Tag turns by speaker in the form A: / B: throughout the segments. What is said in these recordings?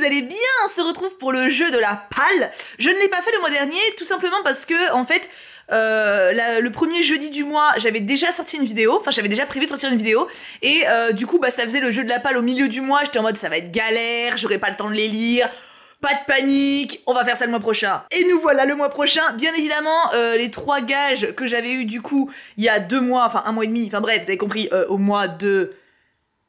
A: allez bien? On se retrouve pour le jeu de la palle. Je ne l'ai pas fait le mois dernier, tout simplement parce que, en fait, le premier jeudi du mois, j'avais déjà sorti une vidéo, enfin j'avais déjà prévu de sortir une vidéo, et du coup, bah ça faisait le jeu de la palle au milieu du mois, j'étais en mode ça va être galère, j'aurai pas le temps de les lire, pas de panique, on va faire ça le mois prochain. Et nous voilà le mois prochain, bien évidemment, les 3 gages que j'avais eu du coup, il y a 2 mois, enfin 1 mois et demi, enfin bref, vous avez compris, au mois de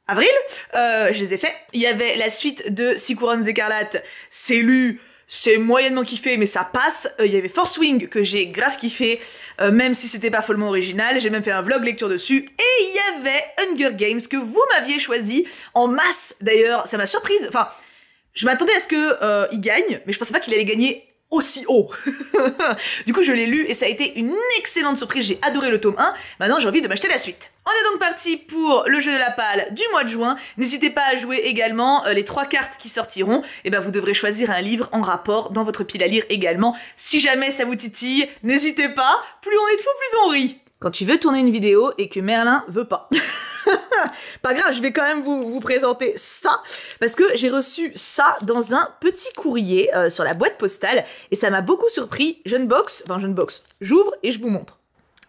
A: avril, je les ai faits. Il y avait la suite de 6 couronnes écarlates, c'est lu, c'est moyennement kiffé, mais ça passe. Il y avait Force Wing que j'ai grave kiffé, même si c'était pas follement original. J'ai même fait un vlog lecture dessus. Et il y avait Hunger Games que vous m'aviez choisi en masse. D'ailleurs, ça m'a surprise. Enfin, je m'attendais à ce que il gagne, mais je pensais pas qu'il allait gagner aussi haut. Du coup, je l'ai lu et ça a été une excellente surprise. J'ai adoré le tome 1. Maintenant, j'ai envie de m'acheter la suite. On est donc parti pour le jeu de la palle du mois de juin. N'hésitez pas à jouer également les 3 cartes qui sortiront. Et ben, vous devrez choisir un livre en rapport dans votre pile à lire également. Si jamais ça vous titille, n'hésitez pas. Plus on est de fous, plus on rit. Quand tu veux tourner une vidéo et que Merlin veut pas. Pas grave, je vais quand même vous présenter ça, parce que j'ai reçu ça dans un petit courrier sur la boîte postale, et ça m'a beaucoup surpris. J'unbox, j'ouvre et je vous montre.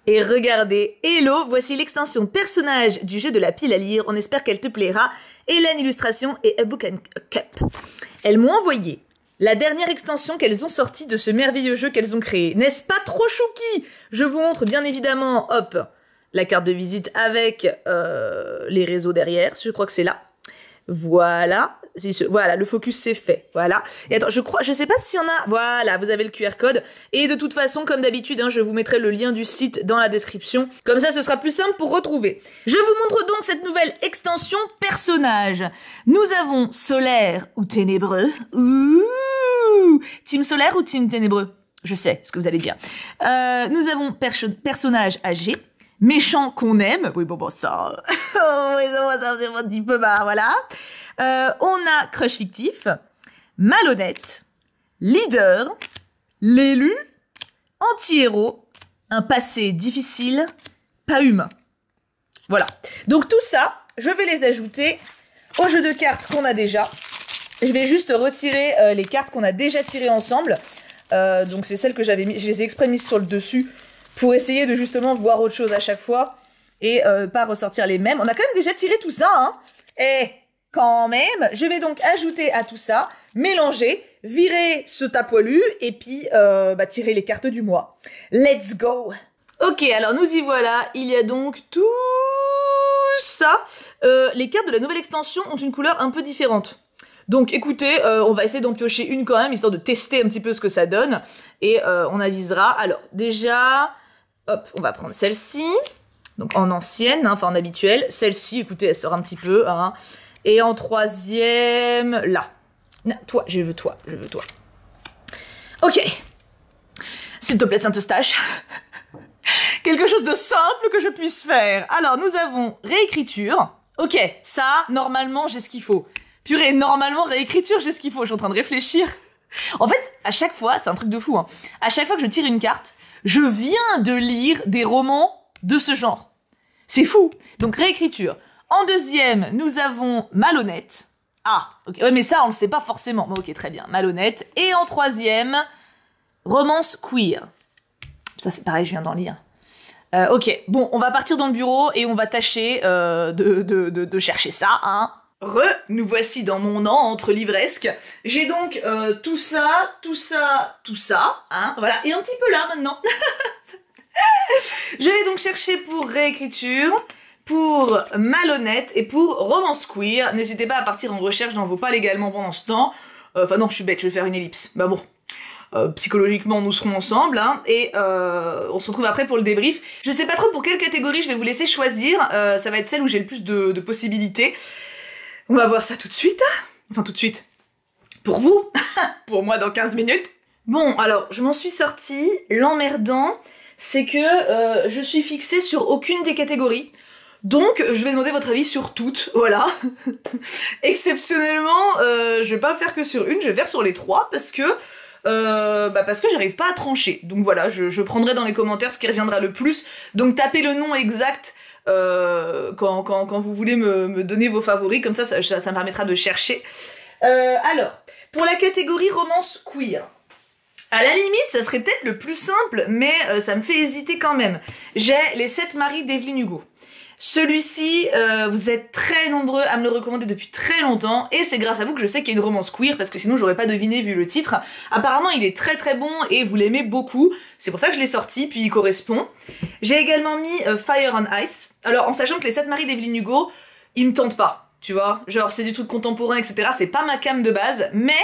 A: Et regardez, hello, voici l'extension personnage du jeu de la pile à lire, on espère qu'elle te plaira. Hélène Illustration et A Book and a Cup. Elles m'ont envoyé la dernière extension qu'elles ont sortie de ce merveilleux jeu qu'elles ont créé. N'est-ce pas trop chouki? Je vous montre bien évidemment, hop, la carte de visite avec les réseaux derrière, je crois que c'est là. Voilà, voilà, le focus c'est fait, voilà. Et attends, je sais pas s'il y en a, voilà, vous avez le QR code. Et de toute façon, comme d'habitude, hein, je vous mettrai le lien du site dans la description. Comme ça, ce sera plus simple pour retrouver. Je vous montre donc cette nouvelle extension personnage. Nous avons solaire ou ténébreux. Ouh, team solaire ou team ténébreux? Je sais ce que vous allez dire. Nous avons personnage âgé. Méchant qu'on aime, oui bon ça, oui ça c'est un petit peu marre, voilà. On a crush fictif, malhonnête, leader, l'élu, anti-héros, un passé difficile, pas humain. Voilà. Donc tout ça, je vais les ajouter au jeu de cartes qu'on a déjà. Je vais juste retirer les cartes qu'on a déjà tirées ensemble. Donc c'est celles que j'avais mis, je les ai exprès mises sur le dessus, pour essayer de justement voir autre chose à chaque fois et pas ressortir les mêmes. On a quand même déjà tiré tout ça, hein. Et quand même, je vais donc ajouter à tout ça, mélanger, virer ce tapoilu et puis tirer les cartes du mois. Let's go! Ok, alors nous y voilà. Il y a donc tout ça. Les cartes de la nouvelle extension ont une couleur un peu différente. Donc écoutez, on va essayer d'en piocher une quand même, histoire de tester un petit peu ce que ça donne. Et on avisera. Alors déjà, hop, on va prendre celle-ci. Donc en ancienne, hein, enfin en habituelle. Celle-ci, écoutez, elle sort un petit peu. Hein. Et en troisième, là. Non, toi, je veux toi, je veux toi. Ok. S'il te plaît, Saint-Eustache. Quelque chose de simple que je puisse faire. Alors, nous avons réécriture. Ok, ça, normalement, j'ai ce qu'il faut. Purée, normalement, réécriture, j'ai ce qu'il faut. Je suis en train de réfléchir. En fait, à chaque fois, c'est un truc de fou, hein. À chaque fois que je tire une carte, je viens de lire des romans de ce genre. C'est fou. Donc, réécriture. En deuxième, nous avons malhonnête. Ah, ok. Ouais, mais ça, on le sait pas forcément. Bon, ok, très bien. Malhonnête. Et en troisième, romance queer. Ça, c'est pareil, je viens d'en lire. Ok. Bon, on va partir dans le bureau et on va tâcher de chercher ça, hein. Nous voici dans mon an entre livresques. J'ai donc tout ça, hein, voilà, et un petit peu là maintenant. Je vais donc chercher pour réécriture, pour malhonnête et pour romance queer. N'hésitez pas à partir en recherche, n'en vaut pas légalement pendant ce temps. Enfin non, je suis bête, je vais faire une ellipse. Bah bon. Psychologiquement, nous serons ensemble, hein, et on se retrouve après pour le débrief. Je sais pas trop pour quelle catégorie je vais vous laisser choisir. Ça va être celle où j'ai le plus de possibilités. On va voir ça tout de suite. Enfin, tout de suite. Pour vous. Pour moi, dans 15 minutes. Bon, alors, je m'en suis sortie. L'emmerdant, c'est que je suis fixée sur aucune des catégories. Donc, je vais demander votre avis sur toutes. Voilà. Exceptionnellement, je vais pas faire que sur une, je vais faire sur les 3 parce que j'arrive pas à trancher. Donc voilà, je prendrai dans les commentaires ce qui reviendra le plus. Donc tapez le nom exact quand vous voulez me donner vos favoris, comme ça me permettra de chercher. Alors, Pour la catégorie romance queer, à la limite, ça serait peut-être le plus simple, mais ça me fait hésiter quand même. J'ai Les 7 maris d'Evelyn Hugo. Celui-ci, vous êtes très nombreux à me le recommander depuis très longtemps, et c'est grâce à vous que je sais qu'il y a une romance queer, parce que sinon j'aurais pas deviné vu le titre. Apparemment il est très très bon, et vous l'aimez beaucoup, c'est pour ça que je l'ai sorti, puis il correspond. J'ai également mis Fire on Ice, alors en sachant que Les 7 maris d'Evelyn Hugo, ils me tentent pas, tu vois, genre c'est du truc contemporain, etc., c'est pas ma came de base, mais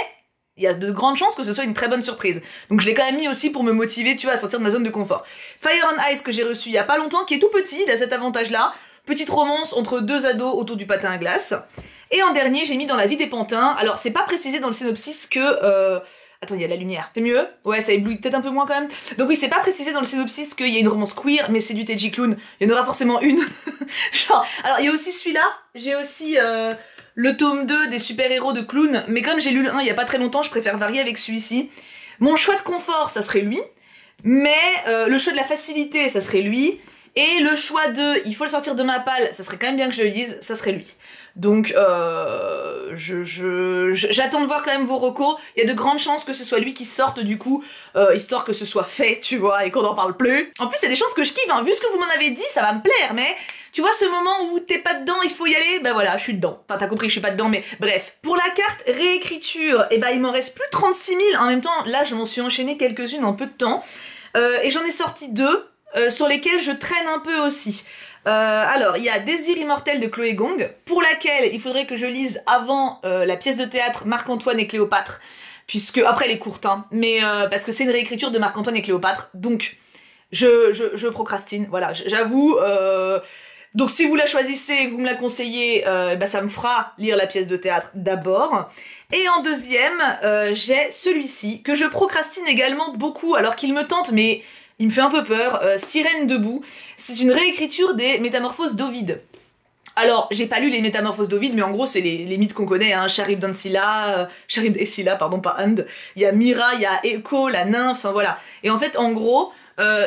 A: il y a de grandes chances que ce soit une très bonne surprise. Donc je l'ai quand même mis aussi pour me motiver, tu vois, à sortir de ma zone de confort. Fire on Ice que j'ai reçu il y a pas longtemps, qui est tout petit, il a cet avantage-là. Petite romance entre 2 ados autour du patin à glace. Et en dernier, j'ai mis Dans la vie des pantins. Alors, c'est pas précisé dans le synopsis que... Attends, il y a la lumière. C'est mieux? Ouais, ça éblouit peut-être un peu moins quand même. Donc oui, c'est pas précisé dans le synopsis qu'il y a une romance queer, mais c'est du Teji Clown. Il y en aura forcément une. Genre... Alors, il y a aussi celui-là. J'ai aussi le tome 2 des super-héros de Clown. Mais comme j'ai lu le 1 il y a pas très longtemps, je préfère varier avec celui-ci. Mon choix de confort, ça serait lui. Mais le choix de la facilité, ça serait lui. Et le choix de il faut le sortir de ma palle, ça serait quand même bien que je le lise, ça serait lui. Donc j'attends de voir quand même vos recos. Il y a de grandes chances que ce soit lui qui sorte du coup, histoire que ce soit fait, tu vois, et qu'on n'en parle plus. En plus, il y a des chances que je kiffe, hein. Vu ce que vous m'en avez dit, ça va me plaire, mais tu vois ce moment où t'es pas dedans, il faut y aller, bah voilà, je suis dedans. Enfin, t'as compris, je suis pas dedans, mais bref. Pour la carte réécriture, et bah il m'en reste plus de 36 000. En même temps, là, je m'en suis enchaîné quelques-unes en peu de temps. Et j'en ai sorti 2. Sur lesquels je traîne un peu aussi. Alors, il y a Désir immortel de Chloé Gong, pour laquelle il faudrait que je lise avant la pièce de théâtre Marc-Antoine et Cléopâtre, puisque, après elle est courte, hein, mais parce que c'est une réécriture de Marc-Antoine et Cléopâtre, donc je procrastine, voilà, j'avoue. Donc si vous la choisissez et que vous me la conseillez, bah, ça me fera lire la pièce de théâtre d'abord. Et en deuxième, j'ai celui-ci, que je procrastine également beaucoup, alors qu'il me tente, mais... il me fait un peu peur, Sirène debout. C'est une réécriture des Métamorphoses d'Ovide. Alors, j'ai pas lu les Métamorphoses d'Ovide, mais en gros, c'est les mythes qu'on connaît, hein. Charybde et Scylla, pardon, pas And. Il y a Mira, il y a Echo, la nymphe, enfin voilà. Et en fait, en gros,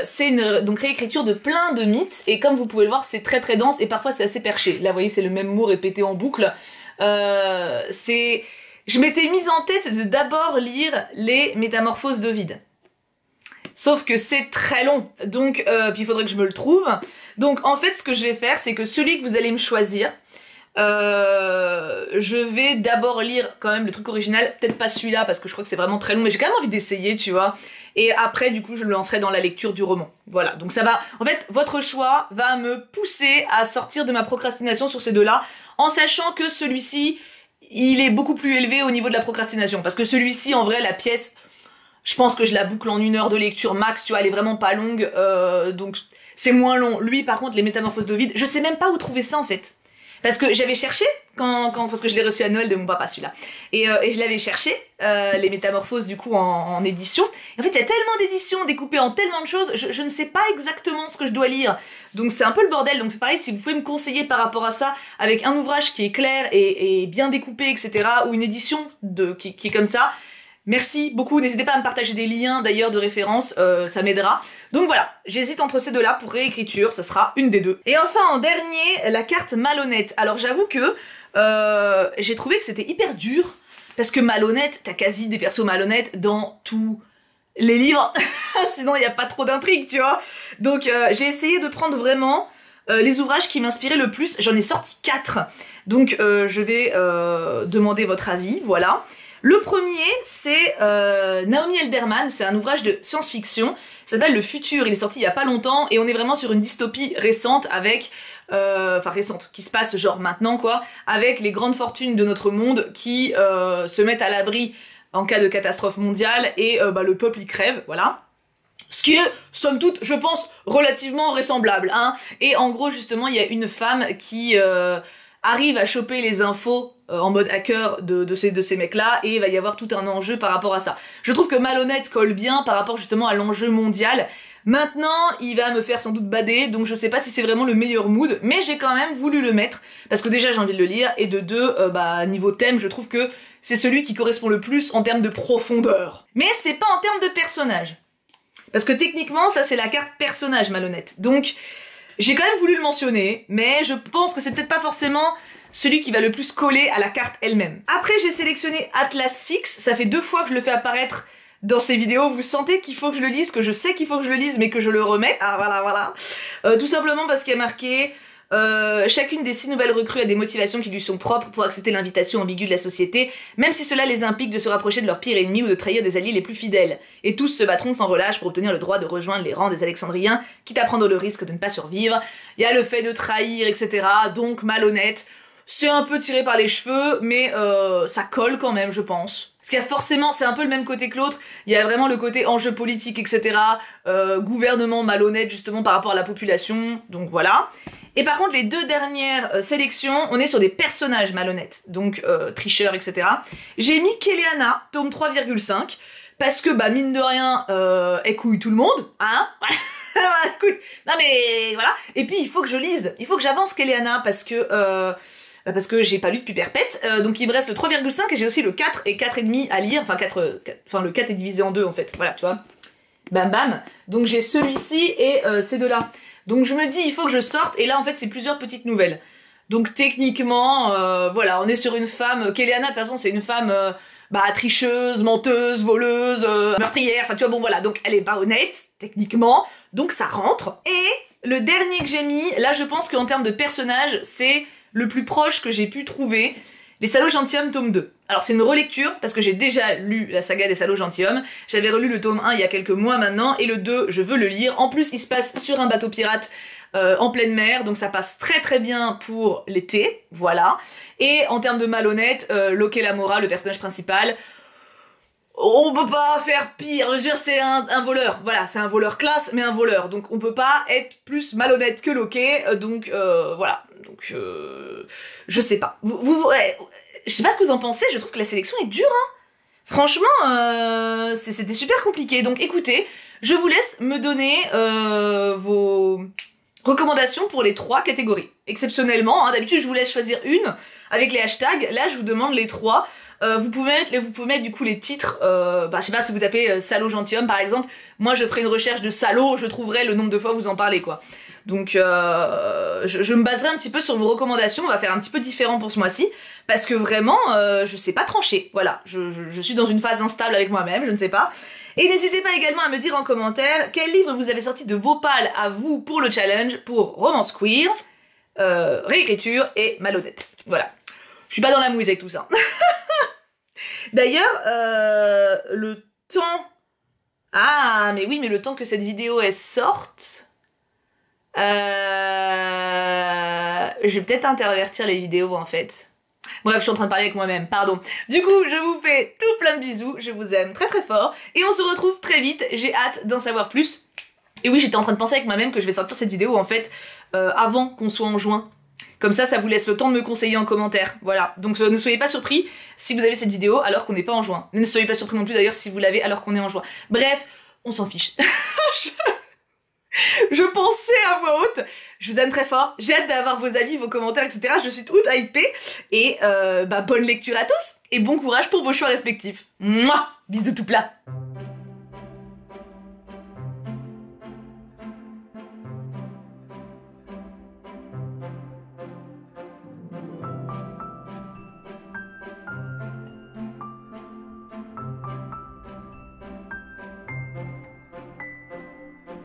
A: c'est une donc réécriture de plein de mythes, et comme vous pouvez le voir, c'est très très dense, et parfois c'est assez perché. Là, vous voyez, c'est le même mot répété en boucle. Je m'étais mise en tête de d'abord lire les Métamorphoses d'Ovide. Sauf que c'est très long, donc puis il faudrait que je me le trouve. Donc en fait, ce que je vais faire, c'est que celui que vous allez me choisir, je vais d'abord lire quand même le truc original, peut-être pas celui-là parce que je crois que c'est vraiment très long, mais j'ai quand même envie d'essayer, tu vois. Et après, du coup, je le lancerai dans la lecture du roman. Voilà, donc ça va... En fait, votre choix va me pousser à sortir de ma procrastination sur ces deux-là, en sachant que celui-ci, il est beaucoup plus élevé au niveau de la procrastination. Parce que celui-ci, en vrai, la pièce... je pense que je la boucle en 1 heure de lecture max, tu vois, elle est vraiment pas longue, donc c'est moins long. Lui, par contre, les Métamorphoses d'Ovide, je sais même pas où trouver ça, en fait. Parce que j'avais cherché, parce que je l'ai reçu à Noël de mon papa, celui-là. Et je l'avais cherché, les Métamorphoses, du coup, en édition. Et en fait, il y a tellement d'éditions découpées en tellement de choses, je ne sais pas exactement ce que je dois lire. Donc c'est un peu le bordel, donc pareil, si vous pouvez me conseiller par rapport à ça, avec un ouvrage qui est clair et bien découpé, etc., ou une édition qui est comme ça, merci beaucoup, n'hésitez pas à me partager des liens d'ailleurs de référence, ça m'aidera. Donc voilà, j'hésite entre ces deux-là pour réécriture, ça sera une des deux. Et enfin en dernier, la carte malhonnête. Alors j'avoue que j'ai trouvé que c'était hyper dur, parce que malhonnête, t'as quasi des persos malhonnêtes dans tous les livres, sinon il n'y a pas trop d'intrigue, tu vois. Donc j'ai essayé de prendre vraiment les ouvrages qui m'inspiraient le plus, j'en ai sorti 4. Donc je vais demander votre avis, voilà. Le premier, c'est Naomi Elderman, c'est un ouvrage de science-fiction, ça s'appelle Le Futur, il est sorti il y a pas longtemps, et on est vraiment sur une dystopie récente avec, récente, qui se passe genre maintenant quoi, avec les grandes fortunes de notre monde qui se mettent à l'abri en cas de catastrophe mondiale, et le peuple y crève, voilà. Ce qui est, somme toute, je pense, relativement vraisemblable, hein. Et en gros, justement, il y a une femme qui arrive à choper les infos en mode hacker de ces mecs-là, et il va y avoir tout un enjeu par rapport à ça. Je trouve que Malhonnête colle bien par rapport justement à l'enjeu mondial. Maintenant, il va me faire sans doute bader, donc je sais pas si c'est vraiment le meilleur mood, mais j'ai quand même voulu le mettre, parce que déjà j'ai envie de le lire, et de deux, niveau thème, je trouve que c'est celui qui correspond le plus en termes de profondeur. Mais c'est pas en termes de personnage. Parce que techniquement, ça c'est la carte personnage Malhonnête. Donc, j'ai quand même voulu le mentionner, mais je pense que c'est peut-être pas forcément celui qui va le plus coller à la carte elle-même. Après, j'ai sélectionné Atlas Six, ça fait 2 fois que je le fais apparaître dans ces vidéos. Vous sentez qu'il faut que je le lise, que je sais qu'il faut que je le lise, mais que je le remets. Ah voilà, voilà. Tout simplement parce qu'il y a marqué... chacune des 6 nouvelles recrues a des motivations qui lui sont propres pour accepter l'invitation ambiguë de la société, même si cela les implique de se rapprocher de leur pire ennemi ou de trahir des alliés les plus fidèles. Et tous se battront sans relâche pour obtenir le droit de rejoindre les rangs des Alexandriens, quitte à prendre le risque de ne pas survivre. Il y a le fait de trahir, etc. Donc malhonnête. C'est un peu tiré par les cheveux, mais ça colle quand même, je pense. Parce qu'il y a forcément, c'est un peu le même côté que l'autre, il y a vraiment le côté enjeu politique, etc. Gouvernement malhonnête, justement, par rapport à la population, donc voilà. Et par contre, les 2 dernières sélections, on est sur des personnages malhonnêtes, donc tricheurs, etc. J'ai mis Kéléana, tome 3,5, parce que, bah, mine de rien, elle couille tout le monde, hein. Écoute, non mais, voilà. Et puis, il faut que je lise, il faut que j'avance Kéléana, parce que j'ai pas lu depuis perpète, donc il me reste le 3,5 et j'ai aussi le 4 et 4,5 à lire, enfin le 4 est divisé en 2 en fait, voilà, tu vois. Bam bam. Donc j'ai celui-ci et ces 2-là. Donc je me dis, il faut que je sorte, et là en fait c'est plusieurs petites nouvelles. Donc techniquement, voilà, on est sur une femme, Kéléana de toute façon c'est une femme, bah tricheuse, menteuse, voleuse, meurtrière, enfin tu vois, bon voilà, donc elle est pas honnête, techniquement, donc ça rentre. Et le dernier que j'ai mis, là je pense qu'en termes de personnage, c'est le plus proche que j'ai pu trouver, Les Salauds Gentilshommes tome 2. Alors c'est une relecture, parce que j'ai déjà lu la saga des Salauds Gentilshommes, j'avais relu le tome 1 il y a quelques mois maintenant, et le 2, je veux le lire. En plus, il se passe sur un bateau pirate en pleine mer, donc ça passe très très bien pour l'été, voilà. Et en termes de malhonnête, Locke Lamora, le personnage principal, on peut pas faire pire, je veux dire, c'est un voleur, voilà, c'est un voleur classe, mais un voleur, donc on peut pas être plus malhonnête que Locke, donc voilà, donc je sais pas. Je sais pas ce que vous en pensez, je trouve que la sélection est dure, hein. Franchement, c'était super compliqué, donc écoutez, je vous laisse me donner vos recommandations pour les 3 catégories. Exceptionnellement, hein, d'habitude je vous laisse choisir une avec les hashtags, là je vous demande les 3. Vous pouvez mettre du coup les titres, bah je sais pas, si vous tapez salaud gentilhomme par exemple, moi je ferai une recherche de salaud, je trouverai le nombre de fois où vous en parlez quoi. Donc je me baserai un petit peu sur vos recommandations, on va faire un petit peu différent pour ce mois-ci, parce que vraiment je sais pas trancher, voilà, je suis dans une phase instable avec moi-même, je ne sais pas. Et n'hésitez pas également à me dire en commentaire quel livre vous avez sorti de vos pales à vous pour le challenge, pour romance queer, réécriture et malhonnête, voilà. Je suis pas dans la mouise avec tout ça. D'ailleurs, le temps... Ah, mais oui, mais le temps que cette vidéo elle sorte... Je vais peut-être intervertir les vidéos en fait. Bref, je suis en train de parler avec moi-même, pardon. Du coup, je vous fais tout plein de bisous, je vous aime très très fort, et on se retrouve très vite, j'ai hâte d'en savoir plus. Et oui, j'étais en train de penser avec moi-même que je vais sortir cette vidéo en fait avant qu'on soit en juin. Comme ça vous laisse le temps de me conseiller en commentaire, voilà. Donc ne soyez pas surpris si vous avez cette vidéo alors qu'on n'est pas en juin. Mais ne soyez pas surpris non plus d'ailleurs si vous l'avez alors qu'on est en juin. Bref, on s'en fiche. Je pensais à voix haute, je vous aime très fort, j'ai hâte d'avoir vos avis, vos commentaires, etc. Je suis toute hypée, et bah bonne lecture à tous, et bon courage pour vos choix respectifs. Mouah, bisous tout plat.